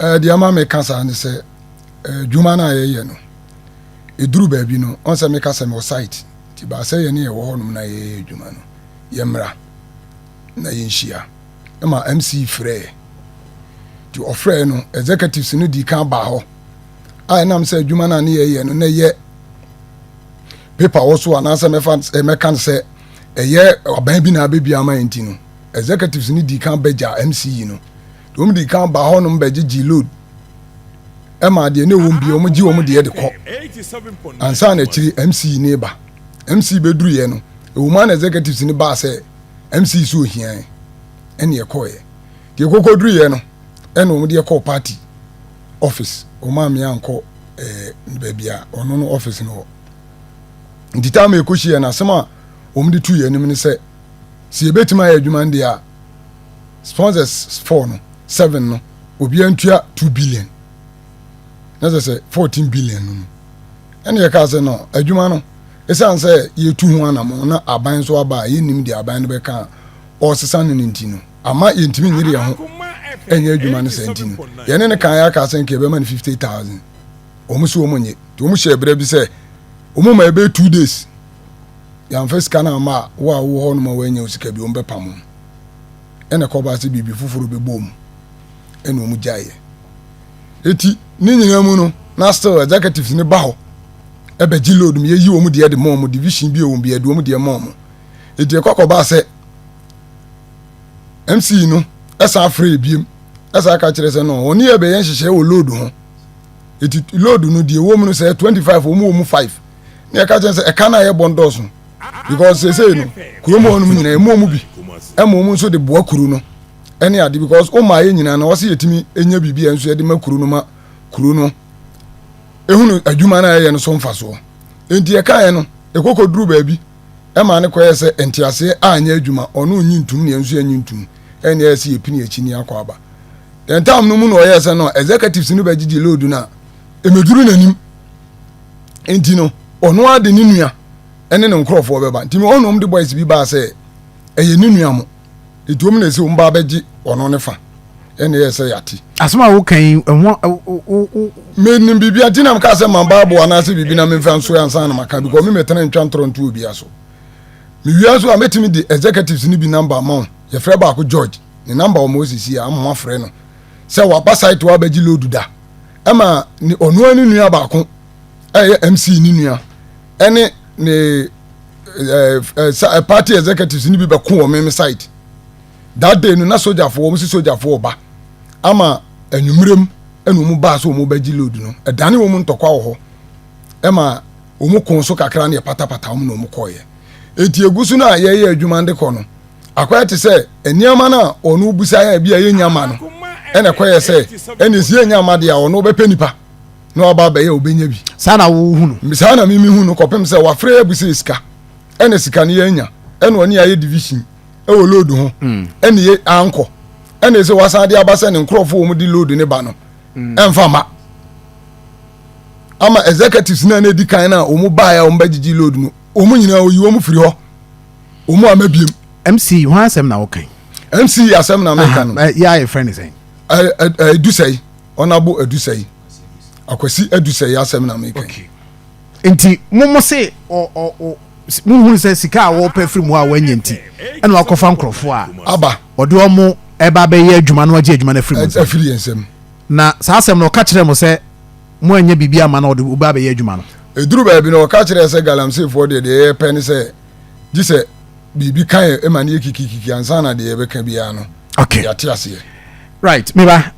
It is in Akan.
The ama me kasa ne say dwuma na ye no eduru ba bi no on say me kasa me site ti ba say ye ne ye wo honum na ye dwuma no ye mra na ye nhia e ma MCE frɛ ti ofrɛ no executives no di kan ba ho a nam say dwuma na ne ye no na ye paper wo so ana say me kan say ye oban bi na abebi ama enti no executives ni di kan beja MCE no dum di kan ba ho no mbegigi load e ma de ne won bi o mo gi o mo de de ko ansa na chiri MCE ne ba MCE beduru ye no e wo man executives ni ba say MCE so hian ene ye ko ye de kokoduru ye no ene o mo de ko party office o ma me anko ba bia ono no office no ndita me ko hie na sema o mo de tu ye nim ne say si ebetima ya adwuma ndi a sponsors 4 no 7 no obi antua 2 billion na say 14 billion no ene ye ka say no adwuma no esan say ye tu ho anamo na aban so aba ye nim di aban no be ka o sesa no ntino ama ye ntimi nyiri ye ho enye adwuma no sentino ye ne kan ya ka say nke be man 50,000 o mo so o mo nye to o mo hye bra bi say o mo ma ebe 2 days yan first kana ma wo ho no ma wanya usika bi o mbe pam ene ko ba se bibi fufuru be bom ene o mu jaye eti ni nyina mu no na still executives ni ba ho e be gi load mi yi o mu de mom division bi o mu bi ade o mu de mom eti e kokko ba se MCE no esa free biem esa ka kire se no oni e be yen hyehyɛ o load ho eti load no de wo mu no se 25 o mu 5 ne ka kire se e kana ye bondos no because say no kuromo honum nyina emu omu bi emu nso de boa kuru no ene ade because o ma ye nyina na wose yetimi enya bibi enso de makuru no ma kuru no ehunu adwuma na ye no so mfa so enti e kan ye no ekokoduru ba bi e ma ne koye se entiase anya adwuma ono nyi ntum ne enso anyi ntum ene ye se yepini echi ni akwa aba entam no mu no ye se no executives no ba gigi load na emeduru nanim enti no ono ade ni nua ene ne nkrofo beba ntimi onom de boys bi ba say eye ni nuamo etuom na se o mba beji ono ne fa ene ye say yati asema wo kan me nim bibia tinam ka se mamba bo ana se bibi na me fa nso yansa na maka because me metena ntwa ntronto obi aso me wia so ametimi di executives ni bi number ma ye frɛ ba ko George ni number o Moses ya amma frɛ no se wa ba site wa beji load da ema ni onu ani nua ba ko MC ni nua ene ne party executives ni bi be ko o me site that day no na soldier for o mu soldier for ba ama anwumrem enu mu ba so o mu bagi load no edane wo mu ntokwa wo ho ema o mu kon so kakra na patapata o mu no mu koye enti egusu na ye adwuma nde ko no akwai te se eniama na onu busa ya bia ye nyama no ene koye se ene sie nyama de a ono be penipa na oba be ye obenya bi sana wo hunu misana mimi hunu kopem se wa frɛ busa sika ene sika ne yenya ene oni aye division e wo load ho ene ye anko ene se wasade abasa ne nkrofo wo mu di load ne ba no emfa ma ama executives na na di kan na o mu ba ya o mbagigi load no o mu nyina o yi o mu firi ho o mu amabiem MC ho asem na wo kan MC asem na me kan no ya your friend is edusai onabo edusai akwasi edusai asem na me kan enti mo se muhunu se sika a wo pefiri mu a wanya nti ena wakofa nkrofo a aba ode omo eba be ye adwuma no agi adwuma na firi mu afiri ensem na sa asem no ka kire mo se mo anya bibia ama na ode oba be ye adwuma no eduru ba bi no ka kire se galamsey for de ye pen se di se bibi kan e ma ne kiki ansa na de ye be ka bia no okay ya ti ase right me ba